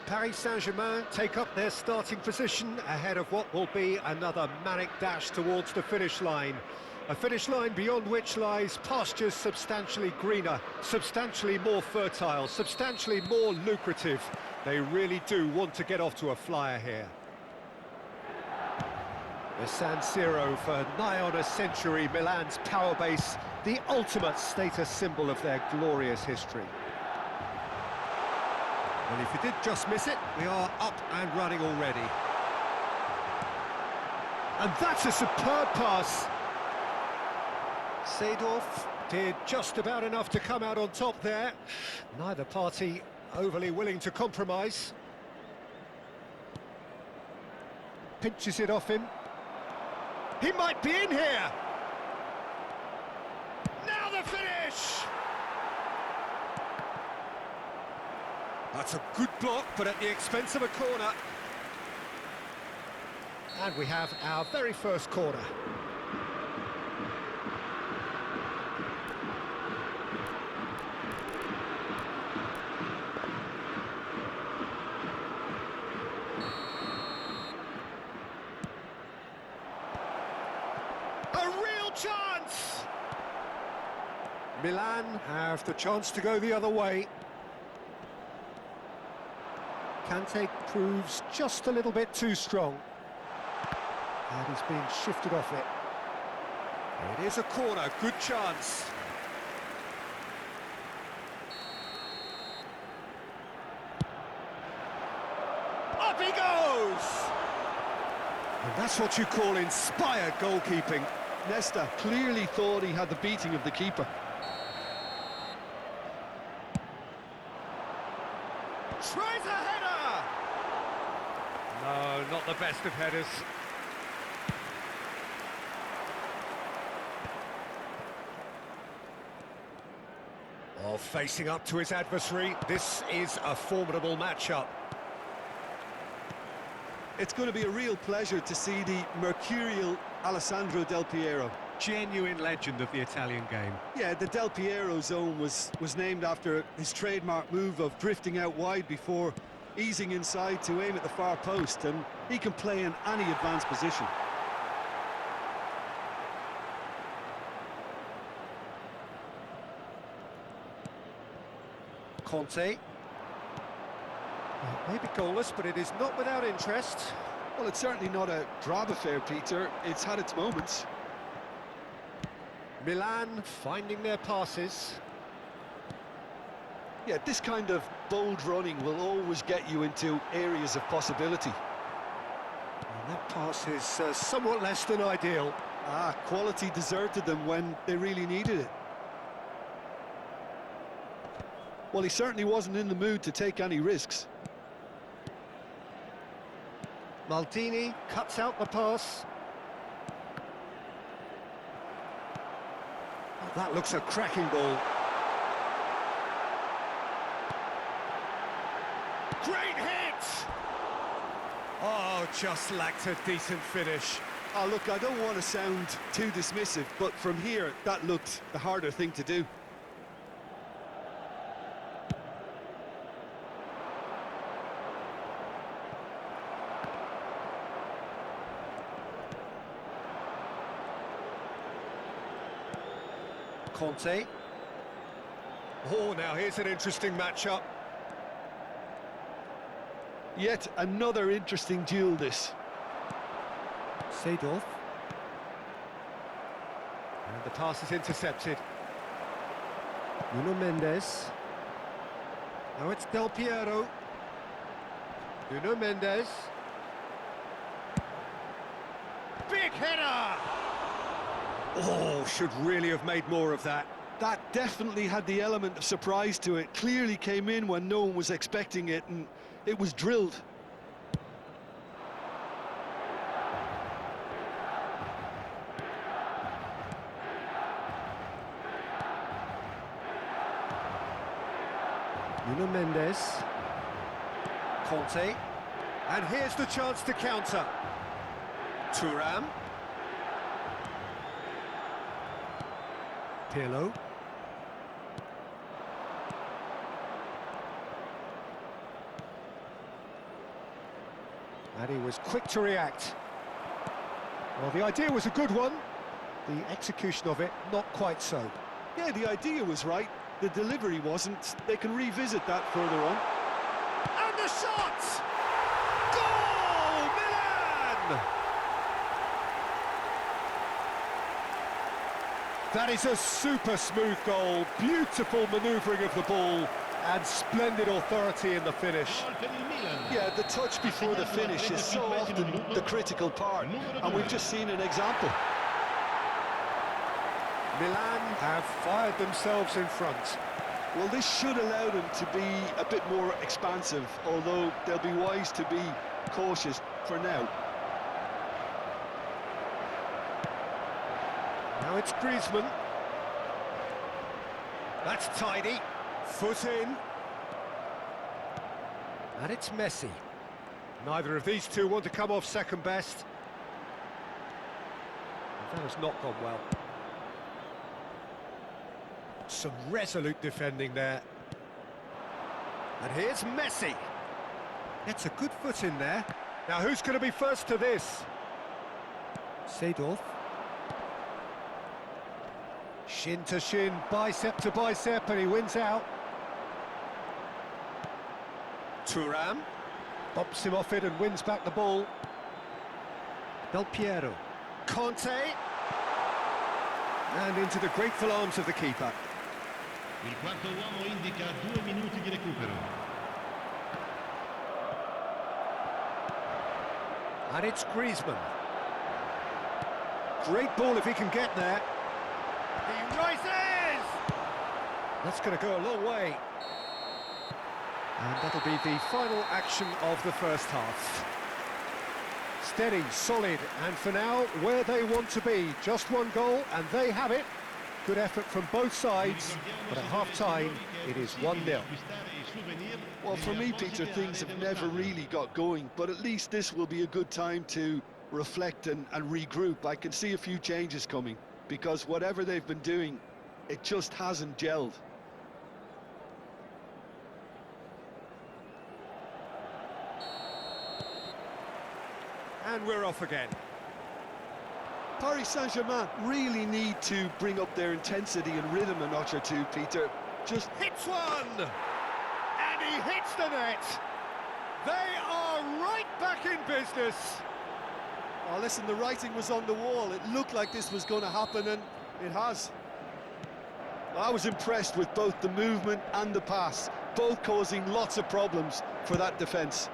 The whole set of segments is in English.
Paris Saint-Germain take up their starting position ahead of what will be another manic dash towards the finish line. A finish line beyond which lies pastures substantially greener, substantially more fertile, substantially more lucrative. They really do want to get off to a flyer here. The San Siro, for nigh on a century, Milan's power base, the ultimate status symbol of their glorious history. And if you did just miss it, we are up and running already. And that's a superb pass. Seedorf did just about enough to come out on top there. Neither party overly willing to compromise. Pinches it off him. He might be in here! Now the finish! That's a good block, but at the expense of a corner. And we have our very first corner. A real chance! Milan have the chance to go the other way. Kante proves just a little bit too strong. And he's being shifted off it. It is a corner, good chance. Up he goes! And that's what you call inspired goalkeeping. Nesta clearly thought he had the beating of the keeper. Tries a header! No, not the best of headers. Oh, facing up to his adversary, this is a formidable matchup. It's going to be a real pleasure to see the mercurial Alessandro Del Piero. Genuine legend of the Italian game. Yeah, the Del Piero zone was named after his trademark move of drifting out wide before easing inside to aim at the far post, and he can play in any advanced position. Conte. Well, maybe goalless, but it is not without interest. Well, it's certainly not a drab affair, Peter. It's had its moments. Milan finding their passes. Yeah, this kind of bold running will always get you into areas of possibility. And that pass is somewhat less than ideal. Quality deserted them when they really needed it. Well, he certainly wasn't in the mood to take any risks. Maldini cuts out the pass. Oh, that looks a cracking ball. Great hit! Oh, just lacked a decent finish. Oh, look, I don't want to sound too dismissive, but from here, that looked the harder thing to do. Conte. Oh, now here's an interesting matchup. Yet another interesting duel, this. Seedorf. And the pass is intercepted. Nuno Mendes. Now it's Del Piero. Nuno Mendes. Big header! Oh, should really have made more of that. That definitely had the element of surprise to it. Clearly came in when no one was expecting it, and it was drilled. Nuno Mendes. Conte. And here's the chance to counter. Thuram. Pirlo. And he was quick to react. Well, the idea was a good one. The execution of it, not quite so. Yeah, the idea was right. The delivery wasn't. They can revisit that further on. And the shot! Goal! Milan! That is a super smooth goal. Beautiful manoeuvring of the ball and splendid authority in the finish. Yeah, the touch before the finish is so often the critical part, and we've just seen an example. Milan have fired themselves in front. Well, this should allow them to be a bit more expansive, although they'll be wise to be cautious for now. Now it's Griezmann. That's tidy. Foot in. And it's Messi. Neither of these two want to come off second best. That has not gone well. Some resolute defending there. And here's Messi. Gets a good foot in there. Now who's going to be first to this? Seedorf. Shin to shin, bicep to bicep, and he wins out. Thuram bumps him off it and wins back the ball. Del Piero. Conte. And into the grateful arms of the keeper. Il quarto uomo indica 2 minuti di recupero. And it's Griezmann. Great ball if he can get there. He rises! That's going to go a long way. And that'll be the final action of the first half. Steady, solid, and for now, where they want to be. Just one goal, and they have it. Good effort from both sides, but at half-time, it is 1-0. Well, for me, Peter, things have never really got going, but at least this will be a good time to reflect and regroup. I can see a few changes coming, because whatever they've been doing, it just hasn't gelled. And we're off again. Paris Saint-Germain really need to bring up their intensity and rhythm a notch or two, Peter. Just hits one! And he hits the net! They are right back in business! oh, listen, the writing was on the wall. It looked like this was going to happen, and it has. I was impressed with both the movement and the pass, both causing lots of problems for that defence.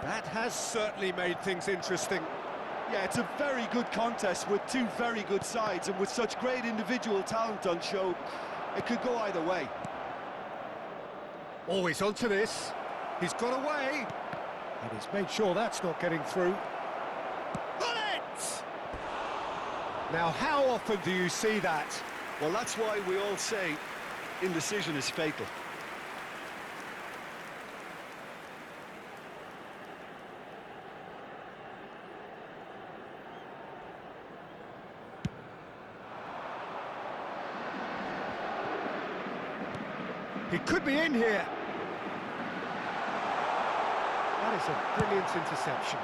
That has certainly made things interesting. Yeah, it's a very good contest with two very good sides, and with such great individual talent on show, it could go either way. Always onto this. He's got away. And he's made sure that's not getting through. Bullet! Now, how often do you see that? Well, that's why we all say indecision is fatal. He could be in here. That is a brilliant interception.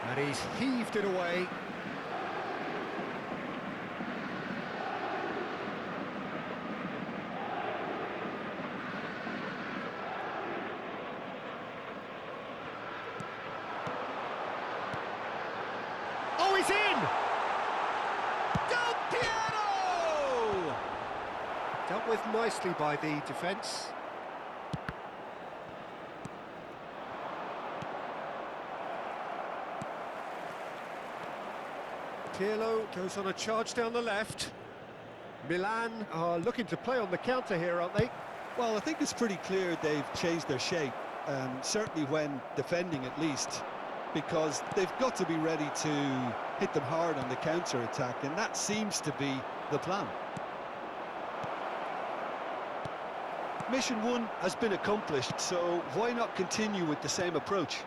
And he's heaved it away. Oh, he's in! Del Piero! Dealt with nicely by the defence. Pirlo goes on a charge down the left. Milan are looking to play on the counter here, aren't they? Well, I think it's pretty clear they've changed their shape, certainly when defending at least, because they've got to be ready to hit them hard on the counter-attack, and that seems to be the plan. Mission 1 has been accomplished, so why not continue with the same approach?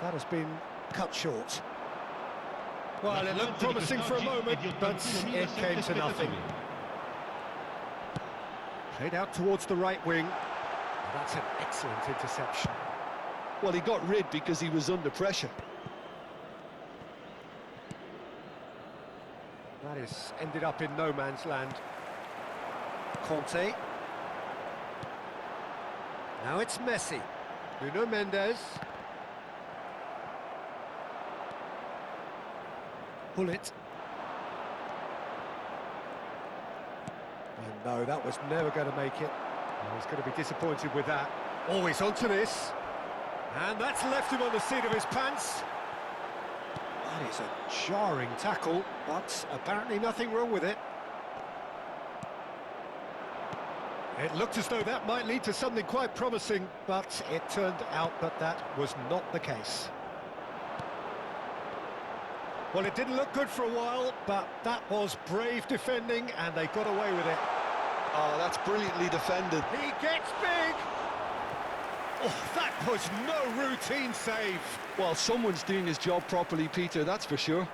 That has been cut short. Well, it looked promising for a moment, but it came to nothing. Played out towards the right wing. That's an excellent interception. Well, he got rid because he was under pressure. That is ended up in no man's land. Conte. Now it's Messi. Nuno Mendes. Bullet. And no, that was never going to make it. I was going to be disappointed with that. Always onto this. And that's left him on the seat of his pants. That is a jarring tackle, but apparently nothing wrong with it. It looked as though that might lead to something quite promising, but it turned out that that was not the case. Well, it didn't look good for a while, but that was brave defending, and they got away with it. Oh, that's brilliantly defended. He gets big! Oh, that was no routine save. Well, someone's doing his job properly, Peter, that's for sure.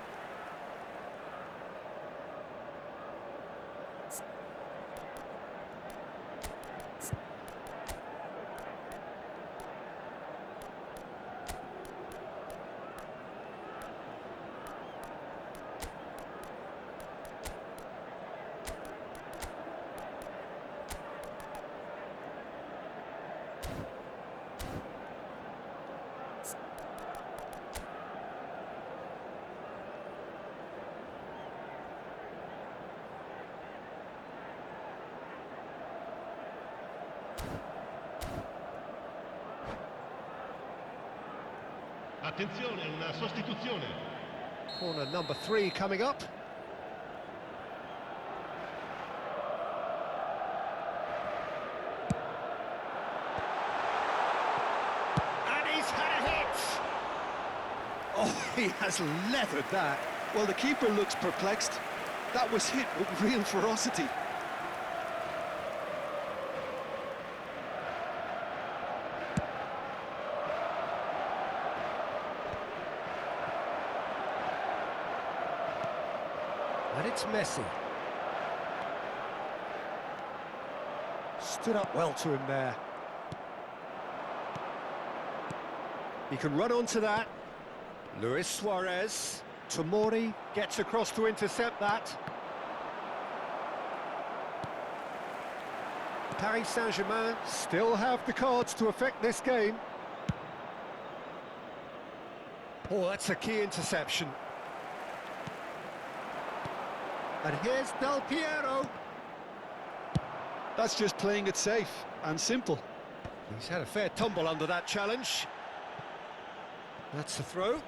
Attenzione, una sostituzione. Corner number 3 coming up. And he's had a hit! Oh, he has leathered that. Well, the keeper looks perplexed. That was hit with real ferocity. And it's Messi. Stood up well to him there. He can run onto that. Luis Suarez. Tomori gets across to intercept that. Paris Saint-Germain still have the cards to affect this game. Oh, that's a key interception. And here's Del Piero. That's just playing it safe and simple. He's had a fair tumble under that challenge. That's the throw.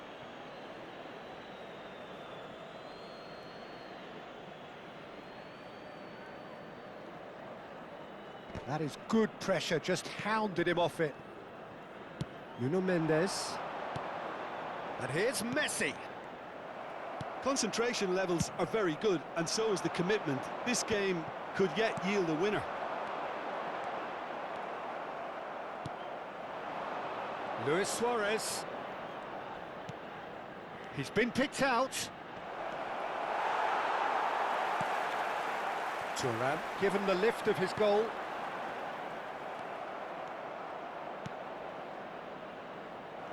That is good pressure, just hounded him off it. Nuno Mendes. And here's Messi. Concentration levels are very good, and so is the commitment. This game could yet yield a winner. Luis Suarez. He's been picked out. Thuram given the lift of his goal.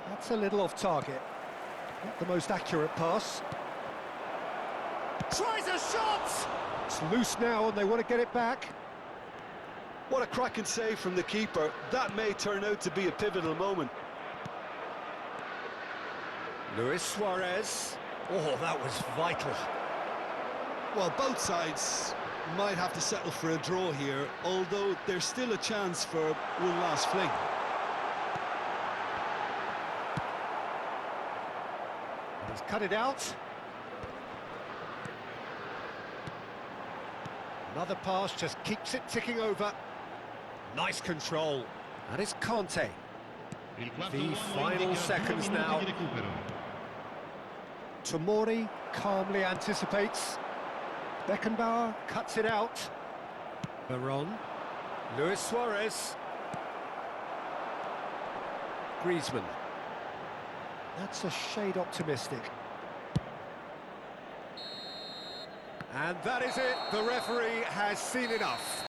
That's a little off target. Not the most accurate pass. Tries a shot! It's loose now and they want to get it back. What a cracking save from the keeper. That may turn out to be a pivotal moment. Luis Suarez. Oh, that was vital. Well, both sides might have to settle for a draw here, although there's still a chance for one last fling. He's cut it out. Another pass just keeps it ticking over. Nice control. That is Conte. Il quarto The uomo final indica 2 seconds minuti now. di recupero. Tomori calmly anticipates. Beckenbauer cuts it out. Veron. Luis Suarez. Griezmann. That's a shade optimistic. And that is it. The referee has seen enough.